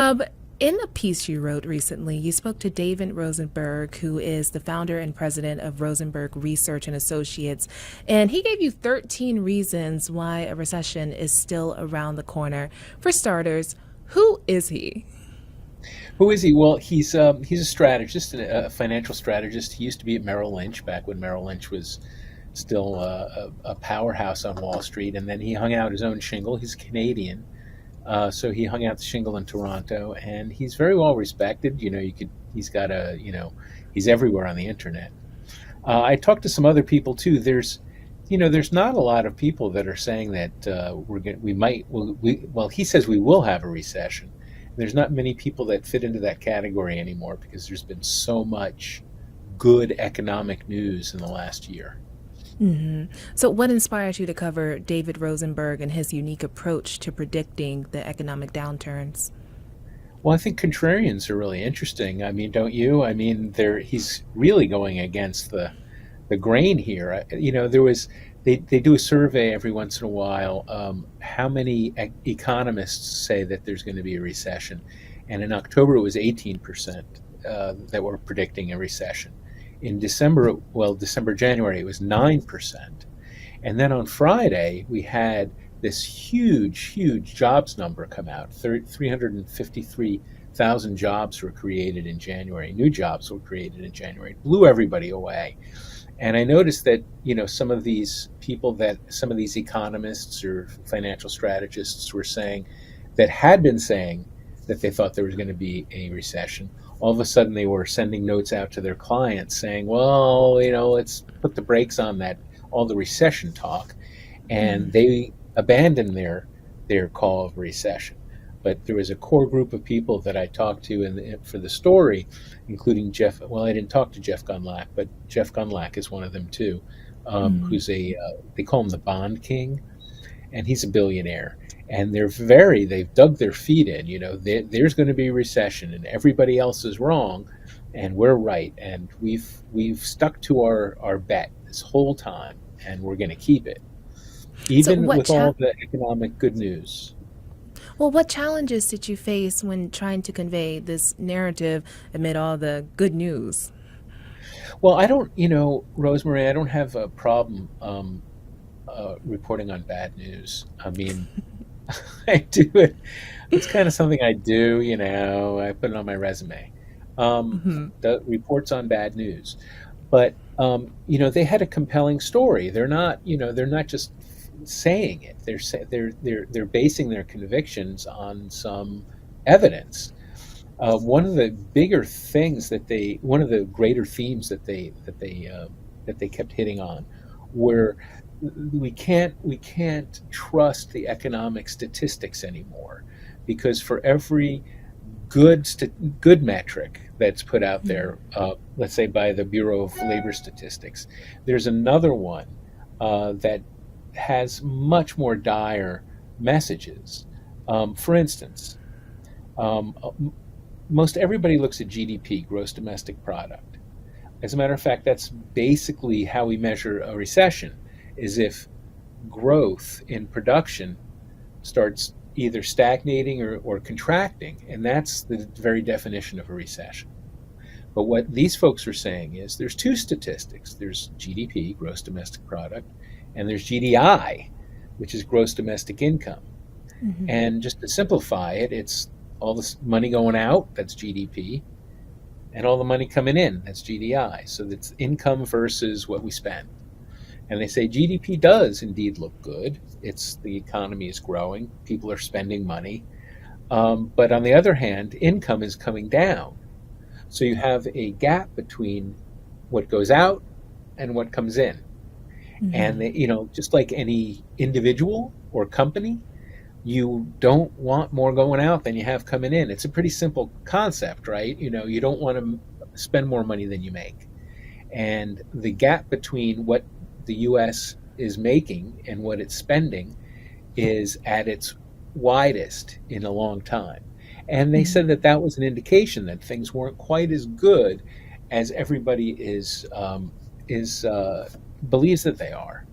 Um, in a piece you wrote recently, you spoke to David Rosenberg, who is the founder and president of Rosenberg Research and Associates, and he gave you 13 reasons why a recession is still around the corner. For starters, who is he? Who is he? Well, he's a strategist, a financial strategist. He used to be at Merrill Lynch back when Merrill Lynch was still a powerhouse on Wall Street, and then he hung out his own shingle. He's Canadian, so he hung out the shingle in Toronto, and he's very well respected. He's got he's everywhere on the internet. I talked to some other people too. There's not a lot of people that are saying that we might. Well, he says we will have a recession. There's not many people that fit into that category anymore because there's been so much good economic news in the last year. So, what inspires you to cover David Rosenberg and his unique approach to predicting the economic downturns? Well, I think contrarians are really interesting. I mean, don't you? I mean, he's really going against the grain here. They do a survey every once in a while. How many economists say that there's going to be a recession? And in October, it was 18% that were predicting a recession. In January, it was 9%. And then on Friday, we had this huge jobs number come out. 353,000 jobs were created in January. New jobs were created in January. It blew everybody away. And I noticed that, some of these economists or financial strategists had been saying that they thought there was going to be a recession. All of a sudden, they were sending notes out to their clients saying, well, let's put the brakes on all the recession talk. And they abandoned their call of recession. But there was a core group of people that I talked to for the story, including Jeff. Well, I didn't talk to Jeff Gunlack, but Jeff Gunlack is one of them too, who's they call him the Bond King, and he's a billionaire. And they've dug their feet in. There's going to be a recession, and everybody else is wrong, and we're right. And we've stuck to our bet this whole time, and we're going to keep it, even with all the economic good news. Well, what challenges did you face when trying to convey this narrative amid all the good news? Well, I don't, Rosemary, I don't have a problem reporting on bad news. I mean, I do it. It's kind of something I do, I put it on my resume. The reports on bad news. But, they had a compelling story. They're not just saying it. They're basing their convictions on some evidence. One of the greater themes that they kept hitting on were we can't trust the economic statistics anymore, because for every good metric that's put out there, let's say by the Bureau of Labor Statistics, there's another one that has much more dire messages. For instance, most everybody looks at GDP, gross domestic product. As a matter of fact, that's basically how we measure a recession, is if growth in production starts either stagnating or contracting, and that's the very definition of a recession. But what these folks are saying is there's two statistics. There's GDP, gross domestic product, and there's GDI, which is gross domestic income. And just to simplify it, it's all this money going out, that's GDP, and all the money coming in, that's GDI. So that's income versus what we spend. And they say GDP does indeed look good. The economy is growing, people are spending money. But on the other hand, income is coming down. So you have a gap between what goes out and what comes in. And just like any individual or company, you don't want more going out than you have coming in. It's a pretty simple concept, right? You don't want to spend more money than you make. And the gap between what the U.S. is making and what it's spending is at its widest in a long time. And they said that was an indication that things weren't quite as good as everybody believes that they are.